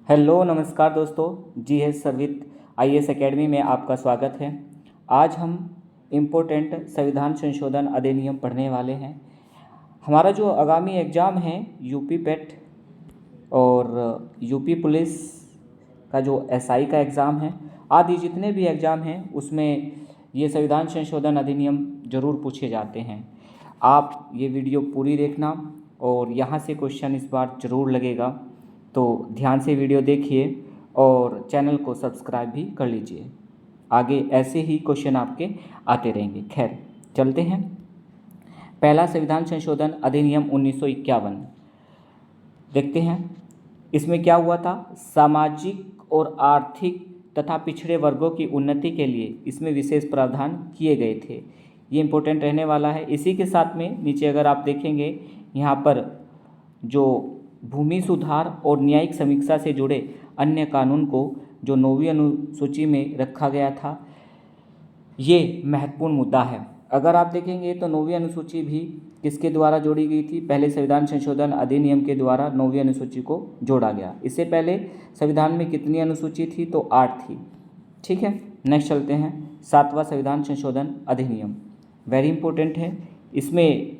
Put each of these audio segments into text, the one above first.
Hello नमस्कार दोस्तों, जी है सर्वित आईएएस एकेडमी में आपका स्वागत है। आज हम इम्पोर्टेंट संविधान संशोधन अधिनियम पढ़ने वाले हैं। हमारा जो आगामी एग्ज़ाम है यूपी पेट और यूपी पुलिस का जो एसआई का एग्ज़ाम है, आदि जितने भी एग्ज़ाम हैं उसमें ये संविधान संशोधन अधिनियम ज़रूर पूछे जाते हैं। आप ये वीडियो पूरी देखना और यहाँ से क्वेश्चन इस बार ज़रूर लगेगा, तो ध्यान से वीडियो देखिए और चैनल को सब्सक्राइब भी कर लीजिए। आगे ऐसे ही क्वेश्चन आपके आते रहेंगे। खैर चलते हैं। पहला संविधान संशोधन अधिनियम 1951 देखते हैं। इसमें क्या हुआ था? सामाजिक और आर्थिक तथा पिछड़े वर्गों की उन्नति के लिए इसमें विशेष प्रावधान किए गए थे। ये इम्पोर्टेंट रहने वाला है। इसी के साथ में नीचे अगर आप देखेंगे यहाँ पर जो भूमि सुधार और न्यायिक समीक्षा से जुड़े अन्य कानून को जो 9वीं अनुसूची में रखा गया था, ये महत्वपूर्ण मुद्दा है। अगर आप देखेंगे तो 9वीं अनुसूची भी किसके द्वारा जोड़ी गई थी? पहले संविधान संशोधन अधिनियम के द्वारा 9वीं अनुसूची को जोड़ा गया। इससे पहले संविधान में कितनी अनुसूची थी? तो 8 थी। ठीक है, नेक्स्ट चलते हैं। 7वां संविधान संशोधन अधिनियम वेरी इंपॉर्टेंट है। इसमें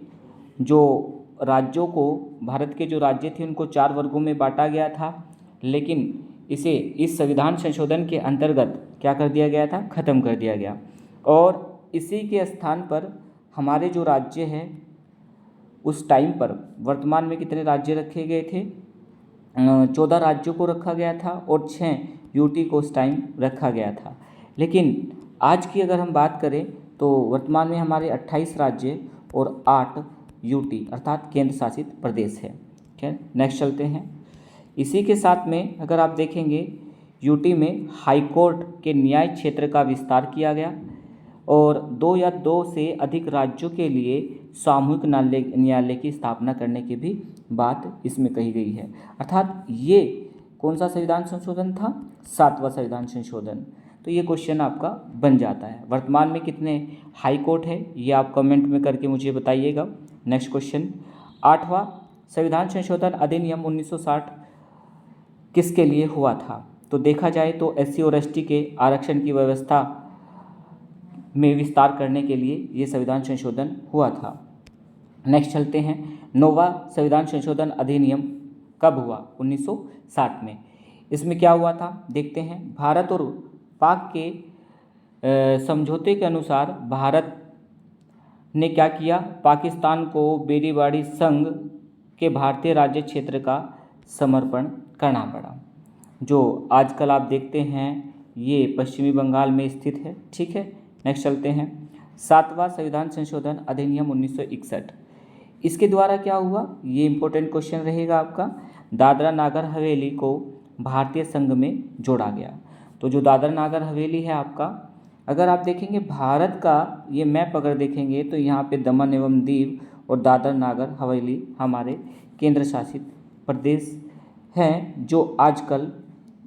जो राज्यों को, भारत के जो राज्य थे उनको 4 वर्गों में बांटा गया था, लेकिन इसे इस संविधान संशोधन के अंतर्गत क्या कर दिया गया था? ख़त्म कर दिया गया। और इसी के स्थान पर हमारे जो राज्य हैं उस टाइम पर वर्तमान में कितने राज्य रखे गए थे? 14 राज्यों को रखा गया था और 6 यूटी को उस टाइम रखा गया था। लेकिन आज की अगर हम बात करें तो वर्तमान में हमारे 28 राज्य और 8 यूटी अर्थात केंद्र शासित प्रदेश है। ठीक है, नेक्स्ट चलते हैं। इसी के साथ में अगर आप देखेंगे यूटी में हाई कोर्ट के न्याय क्षेत्र का विस्तार किया गया और 2 या 2 से अधिक राज्यों के लिए सामूहिक न्यायालय की स्थापना करने की भी बात इसमें कही गई है। अर्थात ये कौन सा संविधान संशोधन था? 7वां संविधान संशोधन। तो ये क्वेश्चन आपका बन जाता है। वर्तमान में कितने हाई कोर्ट है ये आप कमेंट में करके मुझे बताइएगा। नेक्स्ट क्वेश्चन, 8वां संविधान संशोधन अधिनियम 1960 किसके लिए हुआ था? तो देखा जाए तो एससी और एसटी के आरक्षण की व्यवस्था में विस्तार करने के लिए ये संविधान संशोधन हुआ था। नेक्स्ट चलते हैं। 9वां संविधान संशोधन अधिनियम कब हुआ? 1960 में। इसमें क्या हुआ था देखते हैं। भारत और पाक के समझौते के अनुसार भारत ने क्या किया? पाकिस्तान को बेरीबाड़ी संघ के भारतीय राज्य क्षेत्र का समर्पण करना पड़ा, जो आजकल आप देखते हैं ये पश्चिमी बंगाल में स्थित है। ठीक है, नेक्स्ट चलते हैं। 7वां संविधान संशोधन अधिनियम 1961, इसके द्वारा क्या हुआ? ये इंपॉर्टेंट क्वेश्चन रहेगा आपका। दादरा नागर हवेली को भारतीय संघ में जोड़ा गया। तो जो दादरा नागर हवेली है आपका, अगर आप देखेंगे भारत का ये मैप अगर देखेंगे तो यहाँ पे दमन एवं दीव और दादरा नागर हवेली हमारे केंद्र शासित प्रदेश हैं, जो आजकल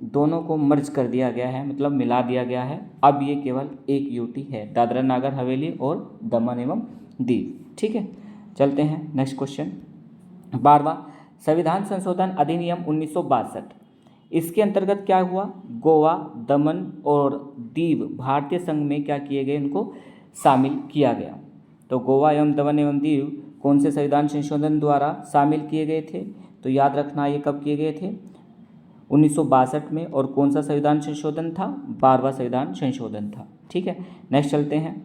दोनों को मर्ज कर दिया गया है, मतलब मिला दिया गया है। अब ये केवल एक यूटी है, दादरा नागर हवेली और दमन एवं दीव। ठीक है, चलते हैं नेक्स्ट क्वेश्चन। 12वां संविधान संशोधन अधिनियम 1962, इसके अंतर्गत क्या हुआ? गोवा, दमन और दीव भारतीय संघ में क्या किए गए? उनको शामिल किया गया। तो गोवा एवं दमन एवं दीव कौन से संविधान संशोधन द्वारा शामिल किए गए थे? तो याद रखना ये कब किए गए थे? 1962 में। और कौन सा संविधान संशोधन था? 12वां संविधान संशोधन था। ठीक है, नेक्स्ट चलते हैं।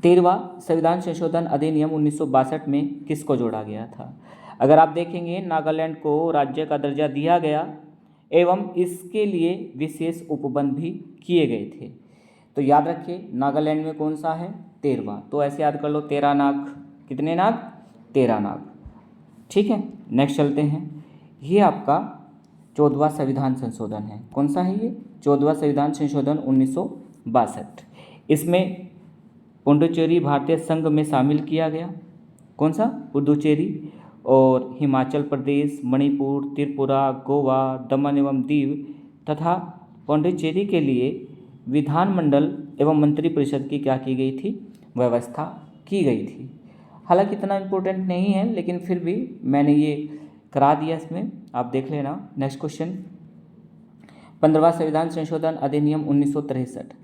13वां संविधान संशोधन अधिनियम 1962 में किसको जोड़ा गया था? अगर आप देखेंगे नागालैंड को राज्य का दर्जा दिया गया एवं इसके लिए विशेष उपबंध भी किए गए थे। तो याद रखिए नागालैंड में कौन सा है? 13वां। तो ऐसे याद कर लो, 13 नाग। कितने नाग? 13 नाग। ठीक है, नेक्स्ट चलते हैं। ये आपका 14वां संविधान संशोधन है। कौन सा है ये? 14वां संविधान संशोधन 1962। इसमें पुडुचेरी भारतीय संघ में शामिल किया गया। कौन सा? पुडुचेरी। और हिमाचल प्रदेश, मणिपुर, त्रिपुरा, गोवा, दमन एवं दीव तथा पुडुचेरी के लिए विधानमंडल एवं मंत्रिपरिषद की क्या की गई थी? व्यवस्था की गई थी। हालांकि इतना इम्पोर्टेंट नहीं है, लेकिन फिर भी मैंने ये करा दिया इसमें, आप देख लेना। नेक्स्ट क्वेश्चन, 15वां संविधान संशोधन अधिनियम 1963,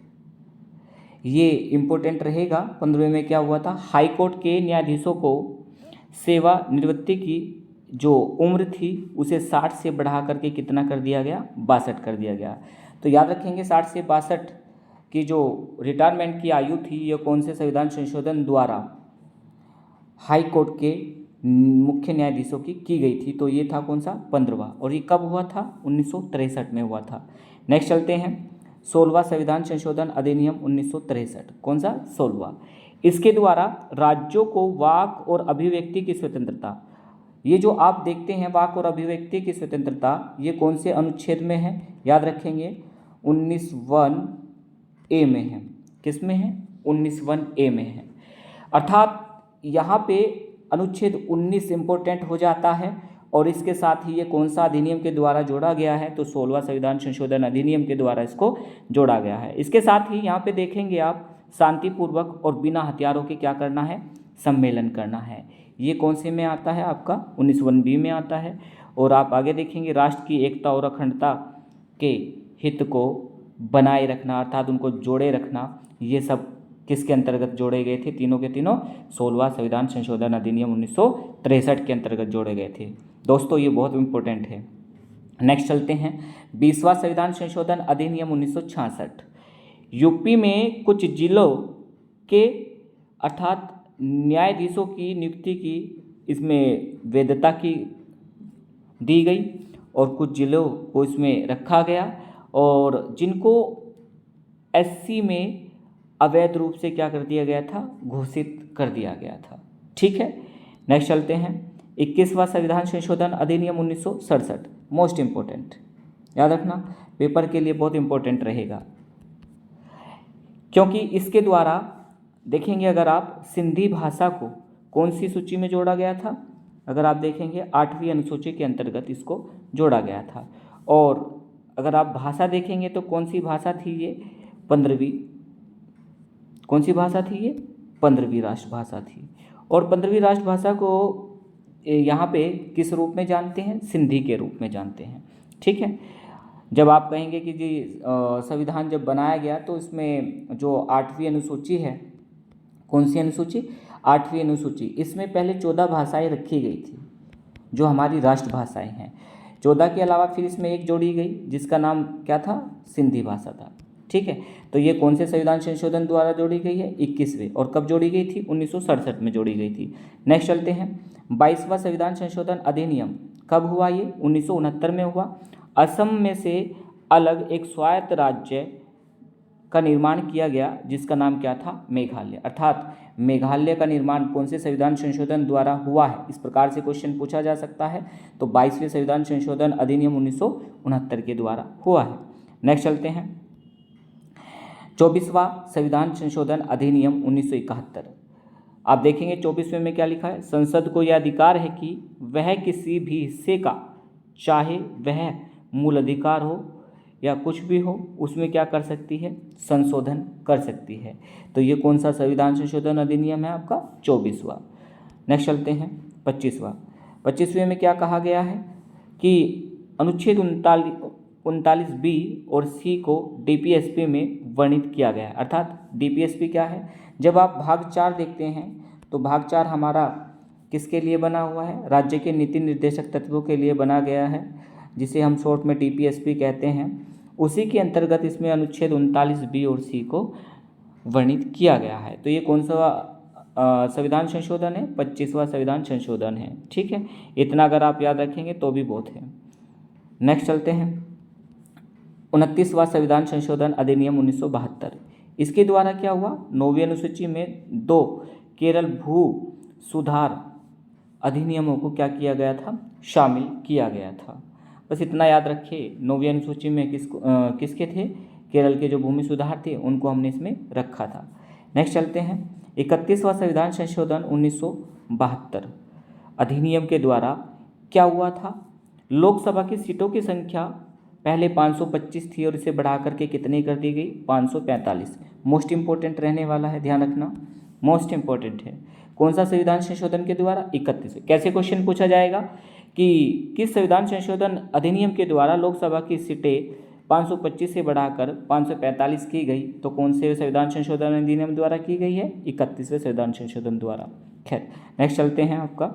ये इम्पोर्टेंट रहेगा। 15वें में क्या हुआ था, हाई कोर्ट के न्यायाधीशों को सेवानिवृत्ति की जो उम्र थी उसे 60 से बढ़ा करके कितना कर दिया गया, 62 कर दिया गया। तो याद रखेंगे 60 से 62 की जो रिटायरमेंट की आयु थी ये कौन से संविधान संशोधन द्वारा हाई कोर्ट के मुख्य न्यायाधीशों की गई थी, तो ये था कौन सा, 15वां, और ये कब हुआ था, 1963 में हुआ था। नेक्स्ट चलते हैं, 16वां संविधान संशोधन अधिनियम 1963, कौन सा, 16वां। इसके द्वारा राज्यों को वाक और अभिव्यक्ति की स्वतंत्रता, ये जो आप देखते हैं वाक और अभिव्यक्ति की स्वतंत्रता, ये कौन से अनुच्छेद में है, याद रखेंगे 19(1)(a) में है। किस में है, 19(1)(a) में है। अर्थात यहाँ पे अनुच्छेद 19 इम्पोर्टेंट हो जाता है और इसके साथ ही ये कौन सा अधिनियम के द्वारा जोड़ा गया है, तो 16वां संविधान संशोधन अधिनियम के द्वारा इसको जोड़ा गया है। इसके साथ ही यहाँ पे देखेंगे आप, शांतिपूर्वक और बिना हथियारों के क्या करना है, सम्मेलन करना है। ये कौन से में आता है, आपका 19(1)(b) में आता है। और आप आगे देखेंगे, राष्ट्र की एकता और अखंडता के हित को बनाए रखना, अर्थात उनको जोड़े रखना, ये सब किसके अंतर्गत जोड़े गए थे, तीनों के तीनों 16वां संविधान संशोधन अधिनियम 1963 के अंतर्गत जोड़े गए थे। दोस्तों ये बहुत इंपॉर्टेंट है। नेक्स्ट चलते हैं, 20वां संविधान संशोधन अधिनियम 1966, यूपी में कुछ जिलों के अर्थात न्यायाधीशों की नियुक्ति की इसमें वैधता की दी गई और कुछ जिलों को इसमें रखा गया, और जिनको एससी में अवैध रूप से क्या कर दिया गया था, घोषित कर दिया गया था। ठीक है, नेक्स्ट चलते हैं, 21वां संविधान संशोधन अधिनियम 1967, मोस्ट इम्पोर्टेंट, याद रखना पेपर के लिए बहुत इंपॉर्टेंट रहेगा, क्योंकि इसके द्वारा देखेंगे अगर आप सिंधी भाषा को कौन सी सूची में जोड़ा गया था, अगर आप देखेंगे 8वीं अनुसूची के अंतर्गत इसको जोड़ा गया था। और अगर आप भाषा देखेंगे तो कौन सी भाषा थी ये, 15वीं, कौन सी भाषा थी ये, 15वीं राष्ट्रभाषा थी। और 15वीं राष्ट्रभाषा को यहाँ पे किस रूप में जानते हैं, सिंधी के रूप में जानते हैं। ठीक है, जब आप कहेंगे कि जी संविधान जब बनाया गया तो इसमें जो 8वीं अनुसूची है, कौन सी अनुसूची, 8वीं अनुसूची, इसमें पहले 14 भाषाएं रखी गई थी जो हमारी राष्ट्रभाषाएं हैं। 14 के अलावा फिर इसमें एक जोड़ी गई जिसका नाम क्या था, सिंधी भाषा था। ठीक है, तो ये कौन से संविधान संशोधन द्वारा जोड़ी गई है, 21वें, और कब जोड़ी गई थी, 1967 में जोड़ी गई थी। नेक्स्ट चलते हैं, 22वां संविधान संशोधन अधिनियम कब हुआ, ये 1969 में हुआ। असम में से अलग एक स्वायत्त राज्य का निर्माण किया गया जिसका नाम क्या था, मेघालय। अर्थात मेघालय का निर्माण कौन से संविधान संशोधन द्वारा हुआ है, इस प्रकार से क्वेश्चन पूछा जा सकता है। तो 22वें संविधान संशोधन अधिनियम 1969 के द्वारा हुआ है। नेक्स्ट चलते हैं, 24वां संविधान संशोधन अधिनियम 1971, आप देखेंगे 24वें में क्या लिखा है, संसद को यह अधिकार है कि वह किसी भी हिस्से का, चाहे वह मूल अधिकार हो या कुछ भी हो, उसमें क्या कर सकती है, संशोधन कर सकती है। तो ये कौन सा संविधान संशोधन अधिनियम है, आपका 24वां। नेक्स्ट चलते हैं, 25वें में क्या कहा गया है कि अनुच्छेद 39B और C को DPSP में वर्णित किया गया है। अर्थात DPSP क्या है, जब आप भाग 4 देखते हैं तो भाग 4 हमारा किसके लिए बना हुआ है, राज्य के नीति निर्देशक तत्वों के लिए बना गया है, जिसे हम शॉर्ट में DPSP कहते हैं। उसी के अंतर्गत इसमें अनुच्छेद 39B और C को वर्णित किया गया है। तो ये कौन सा संविधान संशोधन है, 25वां संविधान संशोधन है। ठीक है, इतना अगर आप याद रखेंगे तो भी बहुत है। नेक्स्ट चलते हैं, 29वां संविधान संशोधन अधिनियम 1972, इसके द्वारा क्या हुआ, 9वीं अनुसूची में 2 केरल भू सुधार अधिनियमों को क्या किया गया था, शामिल किया गया था। बस इतना याद रखिए, 9वीं अनुसूची में किसके थे, केरल के जो भूमि सुधार थे उनको हमने इसमें रखा था। नेक्स्ट चलते हैं, 31वां संविधान संशोधन 1972 अधिनियम के द्वारा क्या हुआ था, लोकसभा की सीटों की संख्या पहले 525 थी और इसे बढ़ा करके कितनी कर दी गई, 545। मोस्ट इंपॉर्टेंट रहने वाला है, ध्यान रखना, मोस्ट इंपॉर्टेंट है। कौन सा संविधान संशोधन के द्वारा, 31। कैसे क्वेश्चन पूछा जाएगा कि किस संविधान संशोधन अधिनियम के द्वारा लोकसभा की सीटें 525 से बढ़ाकर 545 की गई? तो कौन से संविधान संशोधन अधिनियम द्वारा की गई है? 31वें संविधान संशोधन द्वारा। खैर, नेक्स्ट चलते हैं आपका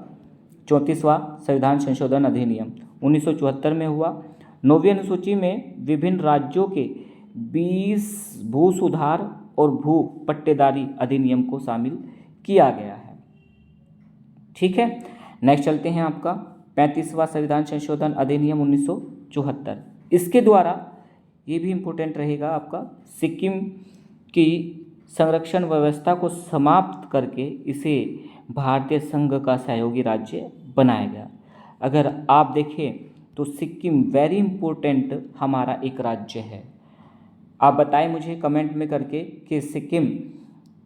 34वां संविधान संशोधन अधिनियम 1974 में हुआ। 9वीं अनुसूची में विभिन्न राज्यों के 20 भू सुधार और भू पट्टेदारी अधिनियम को शामिल किया गया है। ठीक है, नेक्स्ट चलते हैं आपका 35वां संविधान संशोधन अधिनियम 1974। इसके द्वारा ये भी इम्पोर्टेंट रहेगा आपका, सिक्किम की संरक्षण व्यवस्था को समाप्त करके इसे भारतीय संघ का सहयोगी राज्य बनाया गया। अगर आप देखें तो सिक्किम वेरी इम्पोर्टेंट हमारा एक राज्य है। आप बताएं मुझे कमेंट में करके कि सिक्किम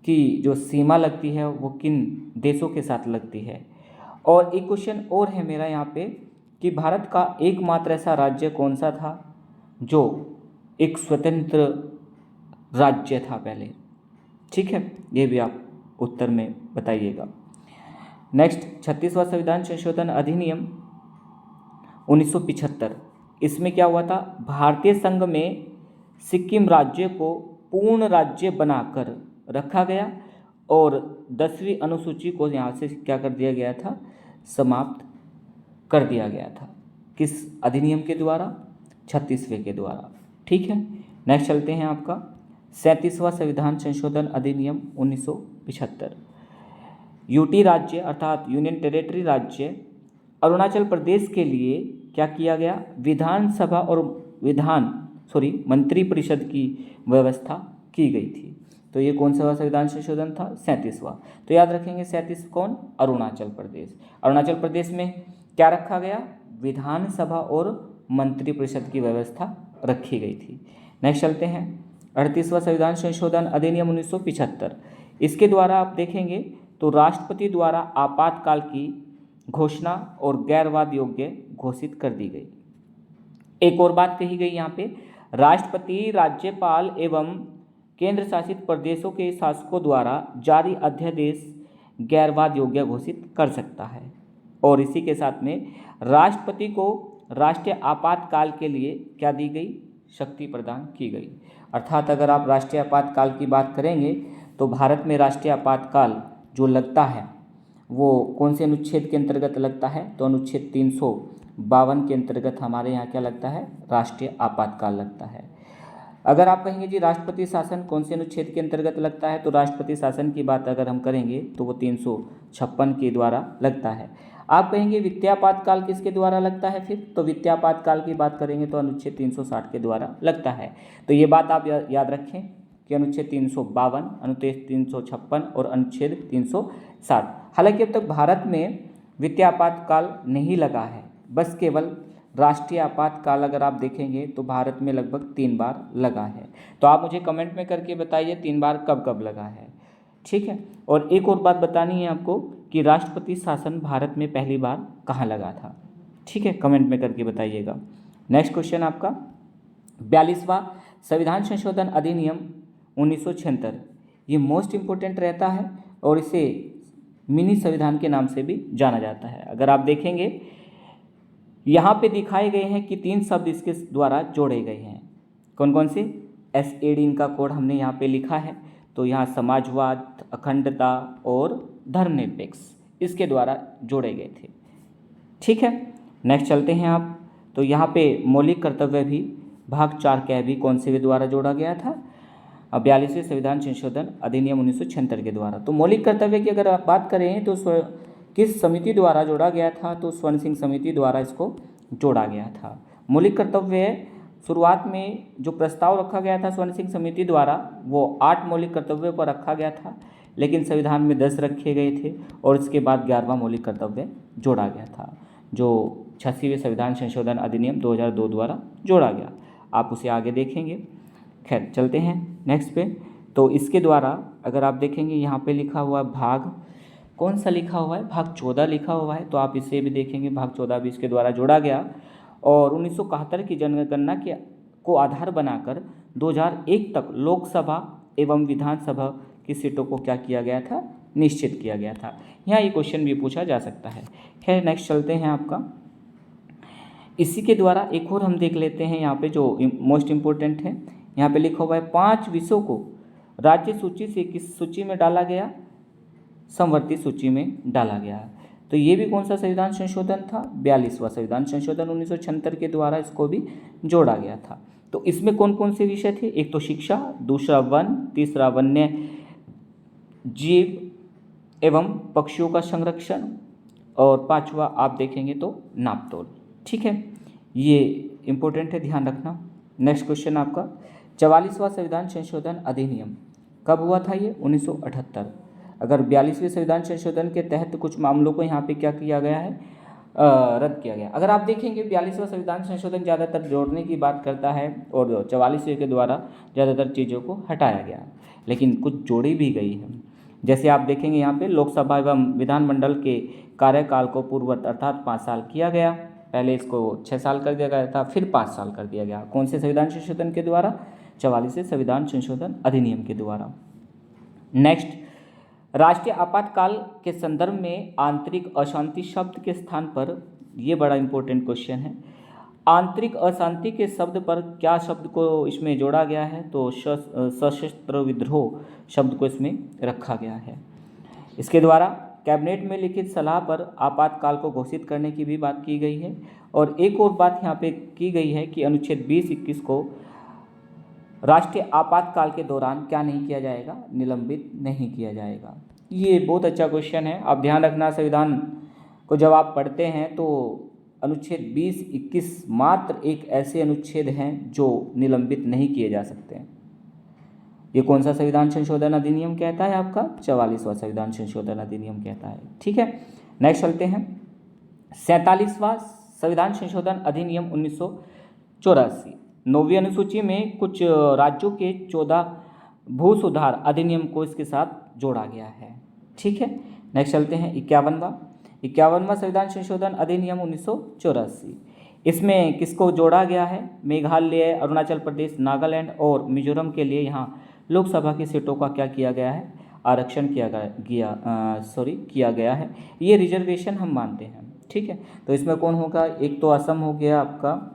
की जो सीमा लगती है वो किन देशों के साथ लगती है। और एक क्वेश्चन और है मेरा यहाँ पे कि भारत का एकमात्र ऐसा राज्य कौन सा था जो एक स्वतंत्र राज्य था पहले? ठीक है, ये भी आप उत्तर में बताइएगा। नेक्स्ट 36वां संविधान संशोधन अधिनियम 1975। इसमें क्या हुआ था? भारतीय संघ में सिक्किम राज्य को पूर्ण राज्य बनाकर रखा गया और 10वीं अनुसूची को यहाँ से क्या कर दिया गया था? समाप्त कर दिया गया था। किस अधिनियम के द्वारा? 36वें के द्वारा। ठीक है, नेक्स्ट चलते हैं आपका 37वां संविधान संशोधन अधिनियम 1975। यूटी राज्य अर्थात यूनियन टेरिटरी राज्य अरुणाचल प्रदेश के लिए क्या किया गया? विधानसभा और मंत्रिपरिषद की व्यवस्था की गई थी। तो ये कौन सा संविधान संशोधन था? 37वां। तो याद रखेंगे 37 कौन? अरुणाचल प्रदेश। अरुणाचल प्रदेश में क्या रखा गया? विधानसभा और मंत्रिपरिषद की व्यवस्था रखी गई थी। नेक्स्ट चलते हैं 38वां संविधान संशोधन अधिनियम 1975। इसके द्वारा आप देखेंगे तो राष्ट्रपति द्वारा आपातकाल की घोषणा और गैरवाद योग्य घोषित कर दी गई। एक और बात कही गई यहाँ पे, राष्ट्रपति राज्यपाल एवं केंद्र शासित प्रदेशों के शासकों द्वारा जारी अध्यादेश गैरवाद योग्य घोषित कर सकता है। और इसी के साथ में राष्ट्रपति को राष्ट्रीय आपातकाल के लिए क्या दी गई? शक्ति प्रदान की गई। अर्थात अगर आप राष्ट्रीय आपातकाल की बात करेंगे तो भारत में राष्ट्रीय आपातकाल जो लगता है वो कौन से अनुच्छेद के अंतर्गत लगता है? तो अनुच्छेद 352 के अंतर्गत हमारे यहाँ क्या लगता है? राष्ट्रीय आपातकाल लगता है। अगर आप कहेंगे जी राष्ट्रपति शासन कौन से अनुच्छेद के अंतर्गत लगता है, तो राष्ट्रपति शासन की बात अगर हम करेंगे तो वो 356 के द्वारा लगता है। आप कहेंगे वित्तीय आपातकाल किसके द्वारा लगता है फिर? तो वित्तीय आपातकाल की बात करेंगे तो अनुच्छेद 360 के द्वारा लगता है। तो ये बात आप याद रखें कि अनुच्छेद 352, अनुच्छेद 356 और अनुच्छेद 360। हालांकि अब तक भारत में वित्तीय आपातकाल नहीं लगा है, बस केवल राष्ट्रीय आपातकाल अगर आप देखेंगे तो भारत में लगभग 3 बार लगा है। तो आप मुझे कमेंट में करके बताइए 3 बार कब कब लगा है। ठीक है, और एक और बात बतानी है आपको कि राष्ट्रपति शासन भारत में पहली बार कहाँ लगा था। ठीक है, कमेंट में करके बताइएगा। नेक्स्ट क्वेश्चन आपका 42वां संविधान संशोधन अधिनियम 1976। ये मोस्ट इम्पोर्टेंट रहता है और इसे मिनी संविधान के नाम से भी जाना जाता है। अगर आप देखेंगे यहाँ पे दिखाए गए हैं कि 3 शब्द इसके द्वारा जोड़े गए हैं। कौन कौन से? SAD इनका कोड हमने यहाँ पे लिखा है। तो यहाँ समाजवाद, अखंडता और धर्मनिरपेक्ष इसके द्वारा जोड़े गए थे। ठीक है, नेक्स्ट चलते हैं आप। तो यहाँ पे मौलिक कर्तव्य भी भाग 4 का भी कौन से द्वारा जोड़ा गया था? 42वें संविधान संशोधन अधिनियम 1976 के द्वारा। तो मौलिक कर्तव्य की अगर आप बात करें तो किस समिति द्वारा जोड़ा गया था? तो स्वर्ण सिंह समिति द्वारा इसको जोड़ा गया था। मौलिक कर्तव्य शुरुआत में जो प्रस्ताव रखा गया था स्वर्ण सिंह समिति द्वारा वो 8 मौलिक कर्तव्यों पर रखा गया था, लेकिन संविधान में 10 रखे गए थे और इसके बाद 11वां मौलिक कर्तव्य जोड़ा गया था जो 86वें संविधान संशोधन अधिनियम 2002 द्वारा जोड़ा गया। आप उसे आगे देखेंगे। खैर चलते हैं नेक्स्ट पे। तो इसके द्वारा अगर आप देखेंगे यहाँ पे लिखा हुआ भाग कौन सा लिखा हुआ है? भाग 14 लिखा हुआ है। तो आप इसे भी देखेंगे, भाग 14 भी इसके द्वारा जोड़ा गया और 1971 की जनगणना को आधार बनाकर 2001 तक लोकसभा एवं विधानसभा की सीटों को क्या किया गया था? निश्चित किया गया था। यहाँ ये क्वेश्चन भी पूछा जा सकता है। खैर नेक्स्ट चलते हैं आपका इसी के द्वारा एक और हम देख लेते हैं यहाँ पे जो मोस्ट इम्पोर्टेंट है, यहाँ पे लिखा हुआ है 5 विषयों को राज्य सूची से किस सूची में डाला गया, समवर्ती सूची में डाला गया। तो ये भी कौन सा संविधान संशोधन था, 42वां संविधान संशोधन 1976 के द्वारा इसको भी जोड़ा गया था। तो इसमें कौन कौन से विषय थे, एक तो शिक्षा, दूसरा वन, तीसरा वन्य जीव एवं पक्षियों का संरक्षण, और पांचवा आप देखेंगे तो नापतोल। ठीक है, ये इंपॉर्टेंट है, ध्यान रखना। नेक्स्ट क्वेश्चन आपका 44वां संविधान संशोधन अधिनियम कब हुआ था, ये 1978। अगर 42वें संविधान संशोधन के तहत कुछ मामलों को यहाँ पे क्या किया गया है, रद्द किया गया। अगर आप देखेंगे 42वां संविधान संशोधन ज़्यादातर जोड़ने की बात करता है और 44वें के द्वारा ज़्यादातर चीज़ों को हटाया गया, लेकिन कुछ जोड़ी भी गई है। जैसे आप देखेंगे यहाँ पे लोकसभा एवं विधानमंडल के कार्यकाल को पूर्ववत अर्थात 5 साल किया गया। पहले इसको 6 साल कर दिया गया था, फिर 5 साल कर दिया गया। कौन से संविधान संशोधन के द्वारा, 44वें संविधान संशोधन अधिनियम के द्वारा। नेक्स्ट, राष्ट्रीय आपातकाल के संदर्भ में आंतरिक अशांति शब्द के स्थान पर, ये बड़ा इंपॉर्टेंट क्वेश्चन है, आंतरिक अशांति के शब्द पर क्या शब्द को इसमें जोड़ा गया है, तो सशस्त्र विद्रोह शब्द को इसमें रखा गया है। इसके द्वारा कैबिनेट में लिखित सलाह पर आपातकाल को घोषित करने की भी बात की गई है। और एक और बात यहाँ पे की गई है कि अनुच्छेद 20-21 को राष्ट्रीय आपातकाल के दौरान क्या नहीं किया जाएगा, निलंबित नहीं किया जाएगा। ये बहुत अच्छा क्वेश्चन है, आप ध्यान रखना। संविधान को जब आप पढ़ते हैं तो अनुच्छेद 20-21 मात्र एक ऐसे अनुच्छेद हैं जो निलंबित नहीं किए जा सकते हैं। ये कौन सा संविधान संशोधन अधिनियम कहता है, आपका 44वां संविधान संशोधन अधिनियम कहता है। ठीक है, नेक्स्ट चलते हैं 47वां संविधान संशोधन अधिनियम 1984। 9वीं अनुसूची में कुछ राज्यों के 14 भू सुधार अधिनियम को इसके साथ जोड़ा गया है। ठीक है, नेक्स्ट चलते हैं 51वां संविधान संशोधन अधिनियम 1984। इसमें किसको जोड़ा गया है, मेघालय, अरुणाचल प्रदेश, नागालैंड और मिजोरम के लिए यहाँ लोकसभा की सीटों का क्या किया गया है, आरक्षण किया गया है। ये रिजर्वेशन हम मानते हैं। ठीक है, तो इसमें कौन होगा, एक तो असम हो गया आपका,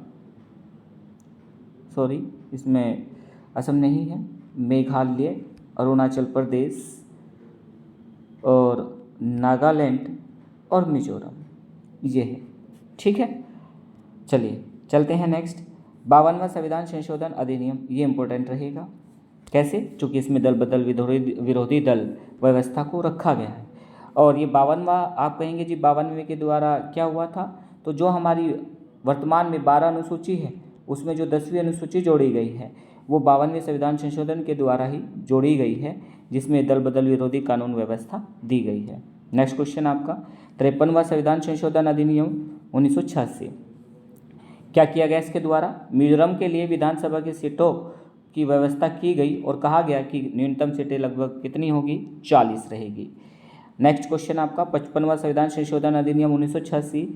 इसमें असम नहीं है, मेघालय, अरुणाचल प्रदेश और नागालैंड और मिजोरम, ये है। ठीक है, चलिए चलते हैं नेक्स्ट 52वां संविधान संशोधन अधिनियम। ये इंपॉर्टेंट रहेगा, कैसे, चूँकि इसमें दल बदल विरोधी दल व्यवस्था को रखा गया है। और ये 52वां आप कहेंगे जी 52वें के द्वारा क्या हुआ था, तो जो हमारी वर्तमान में 12 अनुसूची है उसमें जो 10वीं अनुसूची जोड़ी गई है वो 52वें संविधान संशोधन के द्वारा ही जोड़ी गई है, जिसमें दल बदल विरोधी कानून व्यवस्था दी गई है। नेक्स्ट क्वेश्चन आपका 53वां संविधान संशोधन अधिनियम 1986। क्या किया गया इसके द्वारा, मिजोरम के लिए विधानसभा की सीटों की व्यवस्था की गई और कहा गया कि न्यूनतम सीटें लगभग कितनी होगी, 40 रहेगी। नेक्स्ट क्वेश्चन आपका 55वां संविधान संशोधन अधिनियम 1986।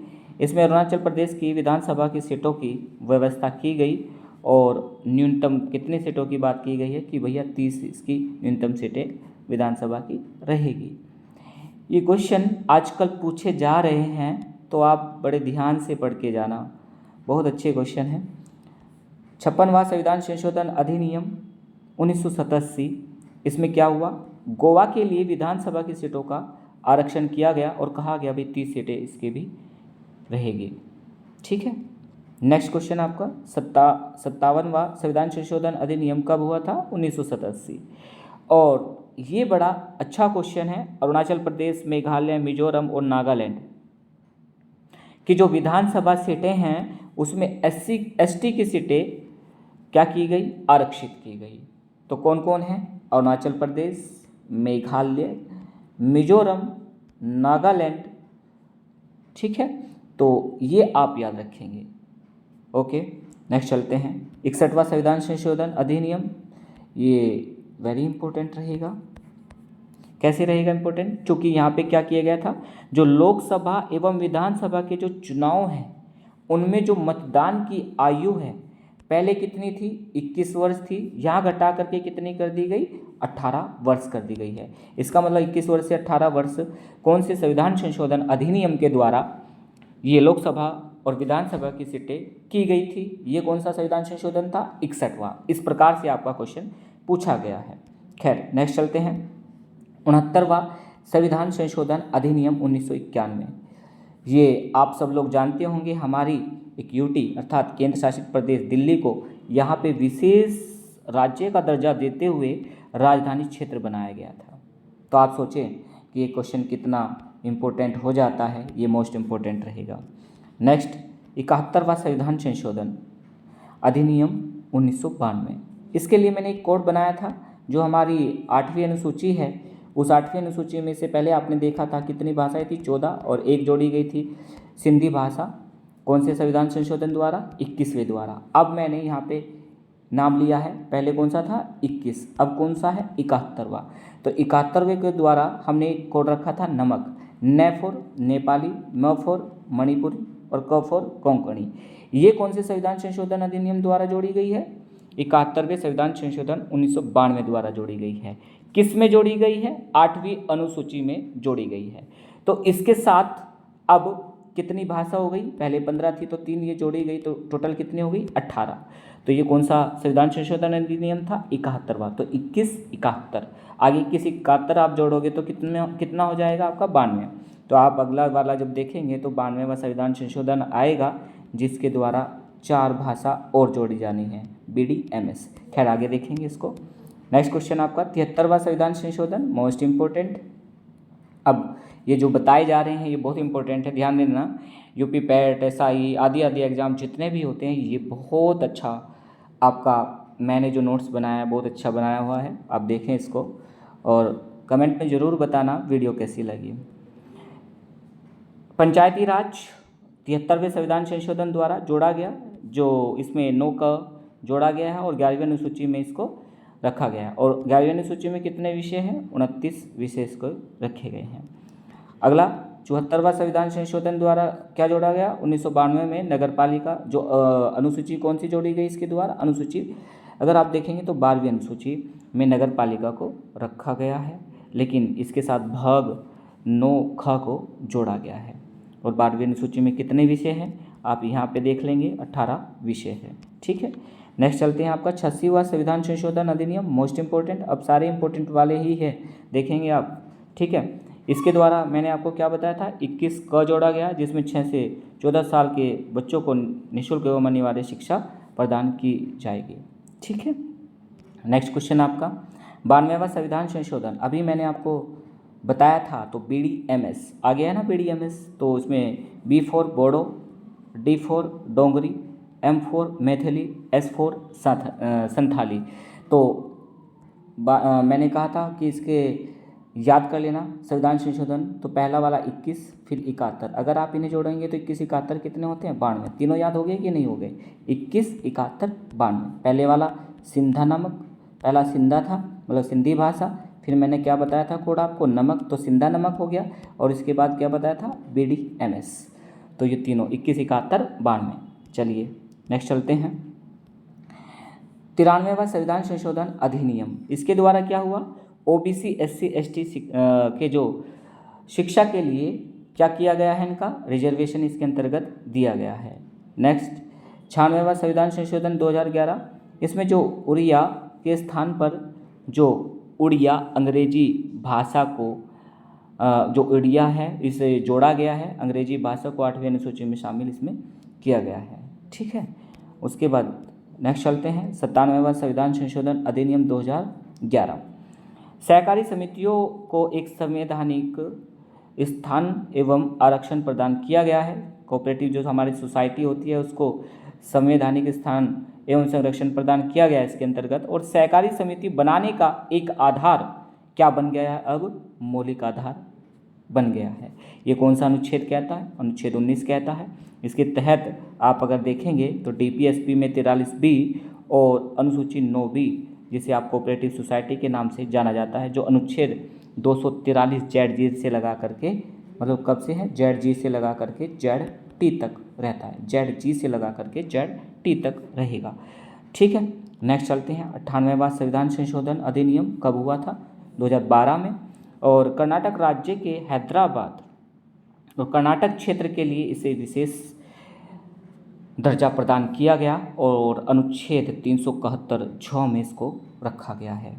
इसमें अरुणाचल प्रदेश की विधानसभा की सीटों की व्यवस्था की गई और न्यूनतम कितनी सीटों की बात की गई है कि भैया 30 इसकी न्यूनतम सीटें विधानसभा की रहेगी। ये क्वेश्चन आजकल पूछे जा रहे हैं, तो आप बड़े ध्यान से पढ़ के जाना, बहुत अच्छे क्वेश्चन हैं। 56वां संविधान संशोधन अधिनियम 1987। इसमें क्या हुआ, गोवा के लिए विधानसभा की सीटों का आरक्षण किया गया और कहा गया भाई 30 सीटें इसके भी रहेगी। ठीक है, नेक्स्ट क्वेश्चन आपका 57वां संविधान संशोधन अधिनियम कब हुआ था, 1987। और ये बड़ा अच्छा क्वेश्चन है। अरुणाचल प्रदेश, मेघालय, मिजोरम और नागालैंड की जो विधानसभा सीटें हैं उसमें SC/ST की सीटें क्या की गई, आरक्षित की गई। तो कौन कौन है, अरुणाचल प्रदेश, मेघालय, मिजोरम, नागालैंड। ठीक है, तो ये आप याद रखेंगे। ओके, नेक्स्ट चलते हैं 61वां संविधान संशोधन अधिनियम। ये वेरी इंपॉर्टेंट रहेगा। कैसे रहेगा इंपॉर्टेंट, क्योंकि यहाँ पे क्या किया गया था, जो लोकसभा एवं विधानसभा के जो चुनाव हैं उनमें जो मतदान की आयु है पहले कितनी थी, 21 वर्ष थी, यहाँ घटा करके कितनी कर दी गई, 18 वर्ष कर दी गई है। इसका मतलब 21 वर्ष से 18 वर्ष कौन से संविधान संशोधन अधिनियम के द्वारा ये लोकसभा और विधानसभा की सीटें की गई थी। ये कौन सा संविधान संशोधन था? 61वां। इस प्रकार से आपका क्वेश्चन पूछा गया है। खैर नेक्स्ट चलते हैं। 69वां संविधान संशोधन अधिनियम 1991। ये आप सब लोग जानते होंगे, हमारी एक यूटी अर्थात केंद्र शासित प्रदेश दिल्ली को यहाँ पे विशेष राज्य का दर्जा देते हुए राजधानी क्षेत्र बनाया गया था। तो आप सोचें कि ये क्वेश्चन कितना इम्पोर्टेंट हो जाता है, ये मोस्ट इम्पोर्टेंट रहेगा। नेक्स्ट 71वां संविधान संशोधन अधिनियम 1992। इसके लिए मैंने एक कोड बनाया था। जो हमारी 8वीं अनुसूची है, उस 8वीं अनुसूची में से पहले आपने देखा था कितनी भाषाएं थी? 14 और एक जोड़ी गई थी सिंधी भाषा। कौन से संविधान संशोधन द्वारा? 21वें द्वारा। अब मैंने यहाँ पे नाम लिया है, पहले कौन सा था? 21, अब कौन सा है? 71वां। तो 71वें के द्वारा हमने एक कोड रखा था नमक, न फॉर नेपाली, म फॉर मणिपुरी और क फॉर कोंकणी। ये कौन से संविधान संशोधन अधिनियम द्वारा जोड़ी गई है? 71वें संविधान संशोधन 1992 द्वारा जोड़ी गई है। किस में जोड़ी गई है? 8वीं अनुसूची में जोड़ी गई है। तो इसके साथ अब कितनी भाषा हो गई? पहले 15 थी तो 3 ये जोड़ी गई, तो टोटल कितनी हो गई? 18। तो ये कौन सा संविधान संशोधन अधिनियम था? 71वां। तो 21, 71, आगे 21, 71 आप जोड़ोगे तो कितना हो जाएगा आपका? 92। तो आप अगला वाला जब देखेंगे तो 92वां संविधान संशोधन आएगा, जिसके द्वारा 4 भाषा और जोड़ी जानी है, BDMS। खैर आगे देखेंगे इसको। नेक्स्ट क्वेश्चन आपका 73वां संविधान संशोधन, मोस्ट इम्पोर्टेंट। अब ये जो बताए जा रहे हैं ये बहुत इंपॉर्टेंट है, ध्यान देना। यूपी पैट, SI आदि आदि एग्जाम जितने भी होते हैं, ये बहुत अच्छा आपका मैंने जो नोट्स बनाया है बहुत अच्छा बनाया हुआ है। आप देखें इसको और कमेंट में ज़रूर बताना वीडियो कैसी लगी। पंचायती राज 73वें संविधान संशोधन द्वारा जोड़ा गया, जो इसमें 9 का जोड़ा गया है और 11वीं अनुसूची में इसको रखा गया है। और 11वीं अनुसूची में कितने विषय हैं? 29 विषय इसको रखे गए हैं। अगला 74वां संविधान संशोधन द्वारा क्या जोड़ा गया? 1992 में नगरपालिका, जो अनुसूची कौन सी जोड़ी गई इसके द्वारा? अनुसूची अगर आप देखेंगे तो 12वीं अनुसूची में नगरपालिका को रखा गया है, लेकिन इसके साथ भाग 9ख को जोड़ा गया है। और 12वीं अनुसूची में कितने विषय हैं आप यहाँ पे देख लेंगे? 18 विषय है। ठीक है, नेक्स्ट चलते हैं आपका 86वां संविधान संशोधन अधिनियम, मोस्ट इंपॉर्टेंट। अब सारे इंपॉर्टेंट वाले ही है, देखेंगे आप। ठीक है, इसके द्वारा मैंने आपको क्या बताया था? 21 क जोड़ा गया, जिसमें 6 से 14 साल के बच्चों को निःशुल्क एवं अनिवार्य शिक्षा प्रदान की जाएगी। ठीक है, नेक्स्ट क्वेश्चन आपका 92वां संविधान संशोधन। अभी मैंने आपको बताया था तो BDMS आ गया है ना, BDMS। तो इसमें B for Bodo, D for Dogri, M for Maithili, S for Santhali. तो मैंने कहा था कि इसके याद कर लेना संविधान संशोधन। तो पहला वाला 21, फिर 71। अगर आप इन्हें जोड़ेंगे तो 21, 71 कितने होते हैं? 92। तीनों याद हो गए कि नहीं हो गए? 21, 71, 92। पहले वाला सिंधा नमक, पहला सिंधा था मतलब सिंधी भाषा। फिर मैंने क्या बताया था कोड आपको? नमक, तो सिंधा नमक हो गया। और इसके बाद क्या बताया था? BDMS। तो ये तीनों 21, 71, 92। चलिए नेक्स्ट चलते हैं 93वां संविधान संशोधन अधिनियम। इसके द्वारा क्या हुआ? OBC SC ST के जो शिक्षा के लिए क्या किया गया है? इनका रिजर्वेशन इसके अंतर्गत दिया गया है। नेक्स्ट 96वां संविधान संशोधन 2011। इसमें जो उड़िया के स्थान पर जो उड़िया अंग्रेजी भाषा को जो उड़िया है इसे जोड़ा गया है, अंग्रेजी भाषा को 8वीं अनुसूची में शामिल इसमें किया गया है। ठीक है, उसके बाद नेक्स्ट चलते हैं 97वां संविधान संशोधन अधिनियम 2011। सहकारी समितियों को एक संवैधानिक स्थान एवं आरक्षण प्रदान किया गया है। कोऑपरेटिव जो हमारी सोसाइटी होती है उसको संवैधानिक स्थान एवं संरक्षण प्रदान किया गया है इसके अंतर्गत। और सहकारी समिति बनाने का एक आधार क्या बन गया है? अब मौलिक आधार बन गया है। ये कौन सा अनुच्छेद कहता है? अनुच्छेद 19 कहता है। इसके तहत आप अगर देखेंगे तो DPSP में 43B और अनुसूची 9B, जिसे आप कोऑपरेटिव सोसाइटी के नाम से जाना जाता है, जो अनुच्छेद 243 ZG से लगा करके, मतलब कब से है? ZG से लगा करके ZT तक रहता है, ZG से लगा करके ZT तक रहेगा। ठीक है, नेक्स्ट चलते हैं 98वां संविधान संशोधन अधिनियम कब हुआ था? 2012 में। और कर्नाटक राज्य के हैदराबाद और कर्नाटक क्षेत्र के लिए इसे विशेष दर्जा प्रदान किया गया और अनुच्छेद 371 में इसको रखा गया है।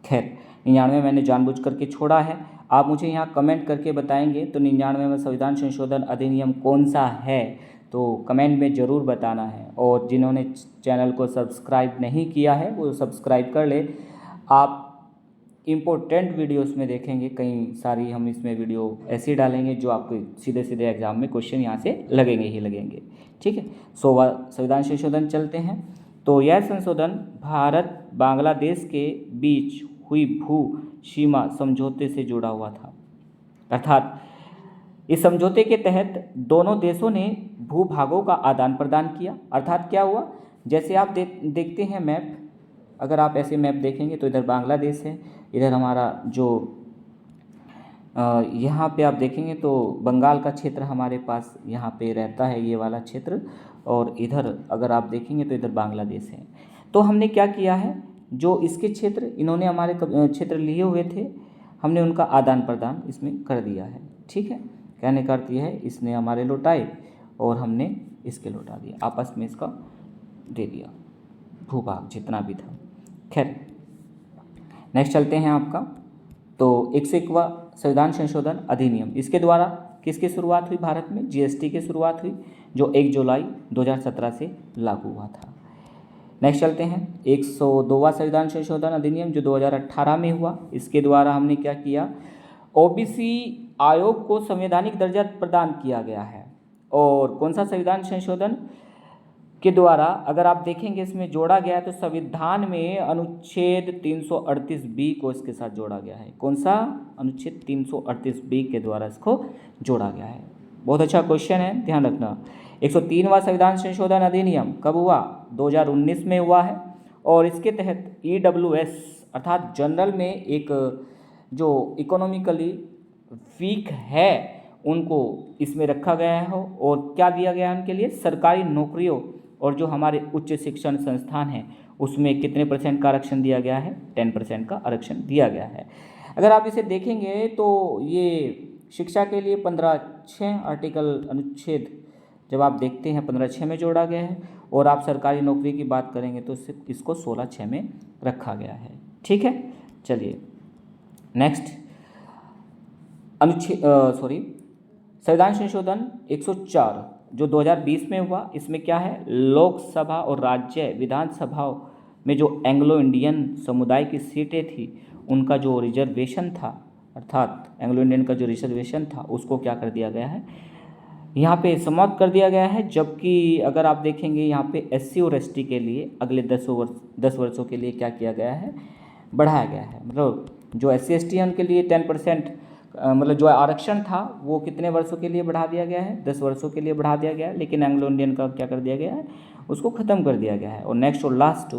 खैर 99 मैंने जानबूझ करके छोड़ा है, आप मुझे यहाँ कमेंट करके बताएंगे तो 99वां संविधान संशोधन अधिनियम कौन सा है, तो कमेंट में ज़रूर बताना है। और जिन्होंने चैनल को सब्सक्राइब नहीं किया है वो सब्सक्राइब कर ले। आप इम्पोर्टेंट वीडियोस में देखेंगे, कई सारी हम इसमें वीडियो ऐसी डालेंगे जो आपको सीधे सीधे एग्जाम में क्वेश्चन यहाँ से लगेंगे ही लगेंगे। ठीक है, 100वां संविधान संशोधन चलते हैं। तो यह संशोधन भारत बांग्लादेश के बीच हुई भू सीमा समझौते से जुड़ा हुआ था। अर्थात इस समझौते के तहत दोनों देशों ने भूभागों का आदान प्रदान किया। अर्थात क्या हुआ, जैसे आप देखते हैं मैप, अगर आप ऐसे मैप देखेंगे तो इधर बांग्लादेश है, इधर हमारा जो यहाँ पे आप देखेंगे तो बंगाल का क्षेत्र हमारे पास यहाँ पे रहता है, ये वाला क्षेत्र, और इधर अगर आप देखेंगे तो इधर बांग्लादेश है। तो हमने क्या किया है, जो इसके क्षेत्र इन्होंने हमारे क्षेत्र लिए हुए थे, हमने उनका आदान प्रदान इसमें कर दिया है। ठीक है, कहने का अर्थ यह है इसने हमारे लौटाए और हमने इसके लौटा दिया, आपस में इसका दे दिया भूभाग जितना भी था। खैर नेक्स्ट चलते हैं आपका, तो 101वां संविधान संशोधन अधिनियम, इसके द्वारा किसकी शुरुआत हुई भारत में, जीएसटी की शुरुआत हुई जो 1 जुलाई 2017 से लागू हुआ था। नेक्स्ट चलते हैं 102वां संविधान संशोधन अधिनियम जो 2018 में हुआ। इसके द्वारा हमने क्या किया, ओबीसी आयोग को संवैधानिक दर्जा प्रदान किया गया है। और कौन सा संविधान संशोधन के द्वारा अगर आप देखेंगे इसमें जोड़ा गया है तो संविधान में अनुच्छेद 338B को इसके साथ जोड़ा गया है। कौन सा, अनुच्छेद 338B के द्वारा इसको जोड़ा गया है। बहुत अच्छा क्वेश्चन है, ध्यान रखना। 103वां संविधान संशोधन अधिनियम कब हुआ, 2019 में हुआ है। और इसके तहत EWS अर्थात जनरल में एक जो इकोनॉमिकली वीक है उनको इसमें रखा गया है। और क्या दिया गया है उनके लिए, सरकारी नौकरियों और जो हमारे उच्च शिक्षण संस्थान हैं उसमें कितने % का आरक्षण दिया गया है, 10% का आरक्षण दिया गया है। अगर आप इसे देखेंगे तो ये शिक्षा के लिए 15(6) आर्टिकल अनुच्छेद जब आप देखते हैं 15(6) में जोड़ा गया है। और आप सरकारी नौकरी की बात करेंगे तो इसको 16(6) में रखा गया है। ठीक है, चलिए नेक्स्ट संविधान संशोधन 104 जो 2020 में हुआ। इसमें क्या है, लोकसभा और राज्य विधानसभाओं में जो एंग्लो इंडियन समुदाय की सीटें थी उनका जो रिजर्वेशन था, अर्थात एंग्लो इंडियन का जो रिजर्वेशन था उसको क्या कर दिया गया है, यहाँ पे समाप्त कर दिया गया है। जबकि अगर आप देखेंगे यहाँ पे SC और ST के लिए अगले 10 वर्षों के लिए क्या किया गया है, बढ़ाया गया है। मतलब जो SC ST है उनके लिए 10% मतलब जो आरक्षण था वो कितने वर्षों के लिए बढ़ा दिया गया है, 10 वर्षों के लिए बढ़ा दिया गया है। लेकिन एंग्लो इंडियन का क्या कर दिया गया है, उसको ख़त्म कर दिया गया है। और नेक्स्ट और लास्ट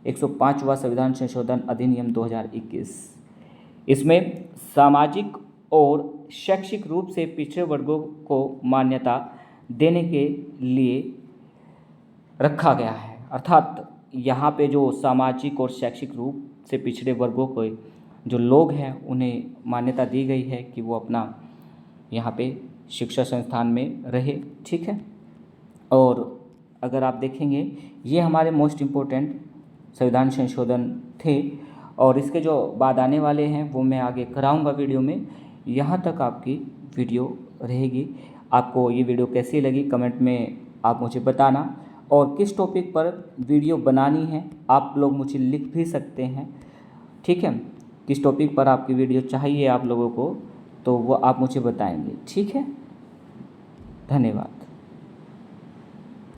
105वां संविधान संशोधन अधिनियम 2021, इसमें सामाजिक और शैक्षिक रूप से पिछड़े वर्गों को मान्यता देने के लिए रखा गया है। अर्थात यहाँ पे जो सामाजिक और शैक्षिक रूप से पिछड़े वर्गों को जो लोग हैं उन्हें मान्यता दी गई है कि वो अपना यहाँ पे शिक्षा संस्थान में रहे। ठीक है, और अगर आप देखेंगे ये हमारे मोस्ट इम्पोर्टेंट संविधान संशोधन थे। और इसके जो बाद आने वाले हैं वो मैं आगे कराऊंगा वीडियो में। यहाँ तक आपकी वीडियो रहेगी। आपको ये वीडियो कैसी लगी कमेंट में आप मुझे बताना, और किस टॉपिक पर वीडियो बनानी है आप लोग मुझे लिख भी सकते हैं। ठीक है, किस टॉपिक पर आपकी वीडियो चाहिए आप लोगों को तो वो आप मुझे बताएंगे। ठीक है, धन्यवाद।